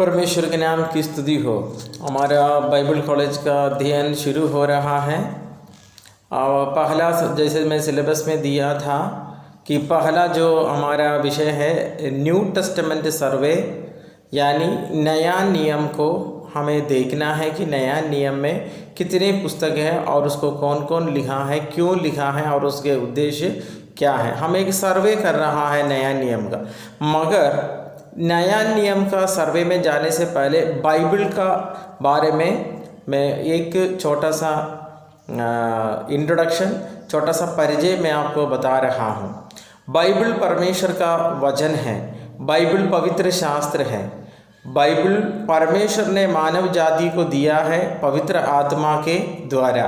परमेश्वर के नाम की स्तुति हो। हमारा बाइबल कॉलेज का अध्ययन शुरू हो रहा है। और पहला जैसे मैं सिलेबस में दिया था कि पहला जो हमारा विषय है न्यू टेस्टामेंट सर्वे, यानी नया नियम को हमें देखना है कि नया नियम में कितने पुस्तक हैं और उसको कौन कौन लिखा है, क्यों लिखा है और उसके उद्देश्य क्या है। हम एक सर्वे कर रहा है नया नियम का। मगर नया नियम का सर्वे में जाने से पहले बाइबल का बारे में मैं एक छोटा सा इंट्रोडक्शन, छोटा सा परिचय मैं आपको बता रहा हूँ। बाइबल परमेश्वर का वचन है। बाइबल पवित्र शास्त्र है। बाइबल परमेश्वर ने मानव जाति को दिया है पवित्र आत्मा के द्वारा।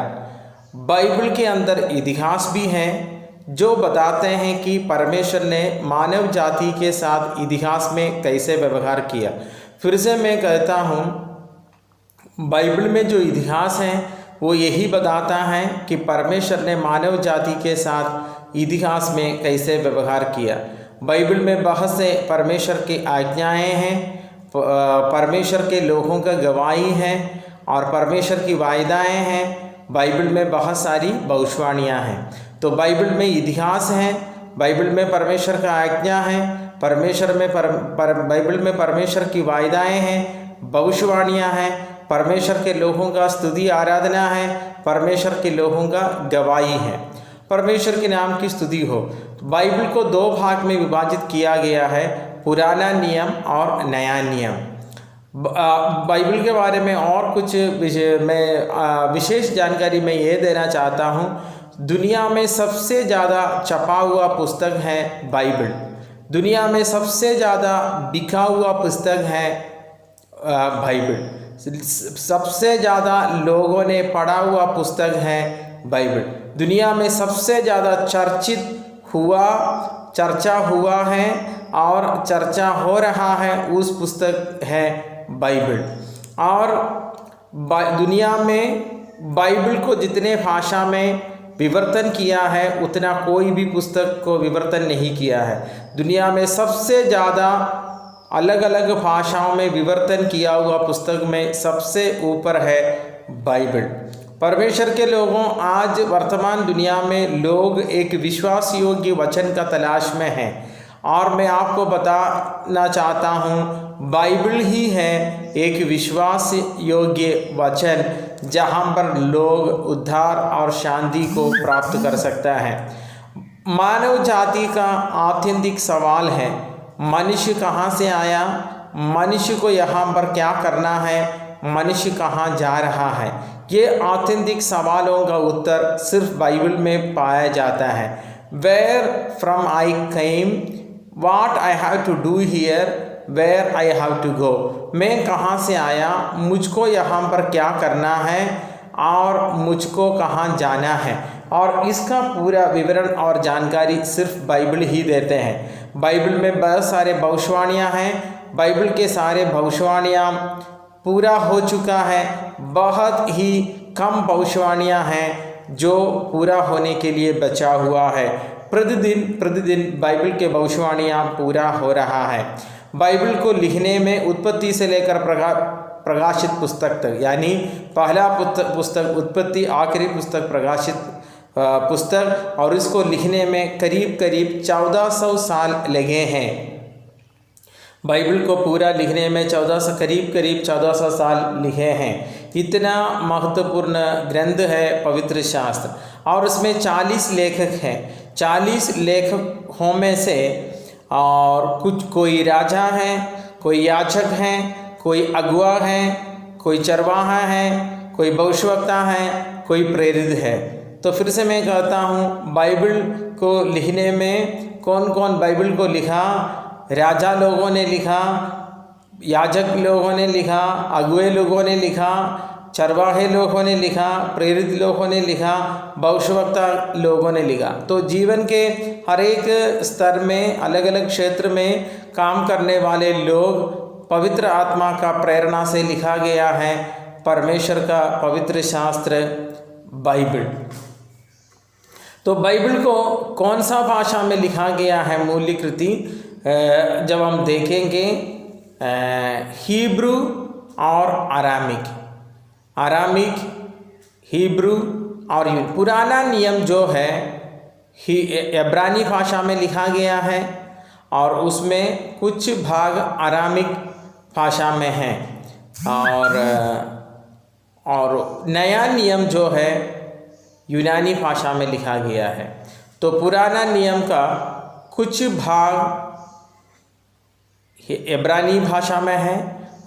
बाइबल के अंदर इतिहास भी है जो बताते हैं कि परमेश्वर ने मानव जाति के साथ इतिहास में कैसे व्यवहार किया। फिर से मैं कहता हूँ, बाइबल में जो इतिहास है वो यही बताता है कि परमेश्वर ने मानव जाति के साथ इतिहास में कैसे व्यवहार किया। बाइबल में बहुत से परमेश्वर की आज्ञाएँ हैं, परमेश्वर के लोगों का गवाही है और परमेश्वर की वायदाएँ हैं। बाइबल में बहुत सारी भविष्यवाणियाँ हैं। तो बाइबल में इतिहास है, बाइबल में परमेश्वर का आज्ञा है, परमेश्वर में बाइबल में परमेश्वर की वायदाएँ हैं, भविष्यवाणियाँ हैं, परमेश्वर के लोगों का स्तुति आराधना है, परमेश्वर के लोगों का गवाही है। परमेश्वर के नाम की स्तुति हो। तो बाइबल को दो भाग में विभाजित किया गया है, पुराना नियम और नया नियम। बाइबल के बारे में और कुछ विशेष जानकारी मैं ये देना चाहता हूँ। दुनिया में सबसे ज़्यादा छपा हुआ पुस्तक है बाइबल। दुनिया में सबसे ज़्यादा बिका हुआ पुस्तक है बाइबल। सबसे ज़्यादा लोगों ने पढ़ा हुआ पुस्तक है बाइबल। दुनिया में सबसे ज़्यादा चर्चा हुआ है और चर्चा हो रहा है उस पुस्तक है बाइबल। और दुनिया में बाइबल को जितने भाषा में विवर्तन किया है उतना कोई भी पुस्तक को विवर्तन नहीं किया है। दुनिया में सबसे ज़्यादा अलग अलग भाषाओं में विवर्तन किया हुआ पुस्तक में सबसे ऊपर है बाइबल। परमेश्वर के लोगों, आज वर्तमान दुनिया में लोग एक विश्वास योग्य वचन का तलाश में हैं और मैं आपको बताना चाहता हूँ, बाइबल ही है एक विश्वास योग्य वचन जहाँ पर लोग उद्धार और शांति को प्राप्त कर सकता है। मानव जाति का आत्यंतिक सवाल है, मनुष्य कहाँ से आया, मनुष्य को यहाँ पर क्या करना है, मनुष्य कहाँ जा रहा है। ये आत्यंतिक सवालों का उत्तर सिर्फ बाइबल में पाया जाता है। Where from I came, what I have to do here, where I have to go. मैं कहाँ से आया, मुझको यहाँ पर क्या करना है और मुझको कहाँ जाना है। और इसका पूरा विवरण और जानकारी सिर्फ बाइबल ही देते हैं। बाइबल में बहुत सारे भविष्यवाणियाँ हैं। बाइबल के सारे भविष्यवाणियाँ पूरा हो चुका है। बहुत ही कम भविष्यवाणियाँ हैं जो पूरा होने के लिए बचा हुआ है। प्रतिदिन बाइबल के भविष्यवाणियाँ पूरा हो रहा है। बाइबल को लिखने में उत्पत्ति से लेकर प्रकाशित पुस्तक तक, यानी पहला पुस्तक उत्पत्ति, आखिरी पुस्तक प्रकाशित पुस्तक, और इसको लिखने में करीब 1400 साल लगे हैं। बाइबल को पूरा लिखने में करीब 1400 साल लिखे हैं। इतना महत्वपूर्ण ग्रंथ है पवित्र शास्त्र। और उसमें 40 लेखक हैं। 40 लेखकों में से और कोई राजा हैं, कोई याजक हैं, कोई अगुआ हैं, कोई चरवाहा हैं, कोई भविष्यवक्ता हैं, कोई प्रेरित है। तो फिर से मैं कहता हूँ, बाइबल को लिखने में कौन कौन बाइबल को लिखा? राजा लोगों ने लिखा, याजक लोगों ने लिखा, अगुए लोगों ने लिखा, चरवाहे लोगों ने लिखा, प्रेरित लोगों ने लिखा, भविष्यवक्ता लोगों ने लिखा। तो जीवन के हर एक स्तर में, अलग अलग क्षेत्र में काम करने वाले लोग, पवित्र आत्मा का प्रेरणा से लिखा गया है परमेश्वर का पवित्र शास्त्र बाइबल। तो बाइबल को कौन सा भाषा में लिखा गया है, मूल कृति जब हम देखेंगे हीब्रू और अरामिक, हीब्रू और पुराना नियम जो है इब्रानी भाषा में लिखा गया है और उसमें कुछ भाग अरामिक भाषा में हैं, और नया नियम जो है यूनानी भाषा में लिखा गया है। तो पुराना नियम का कुछ भाग इब्रानी भाषा में है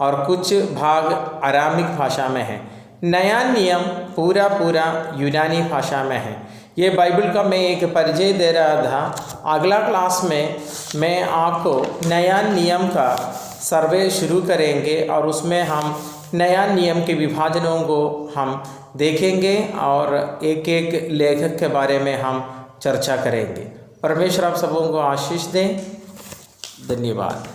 और कुछ भाग अरामिक भाषा में है। नया नियम पूरा यूनानी भाषा में है। ये बाइबल का मैं एक परिचय दे रहा था। अगला क्लास में मैं आपको नया नियम का सर्वे शुरू करेंगे और उसमें हम नया नियम के विभाजनों को हम देखेंगे और एक एक लेखक के बारे में हम चर्चा करेंगे। परमेश्वर आप सबों को आशीष दें। धन्यवाद।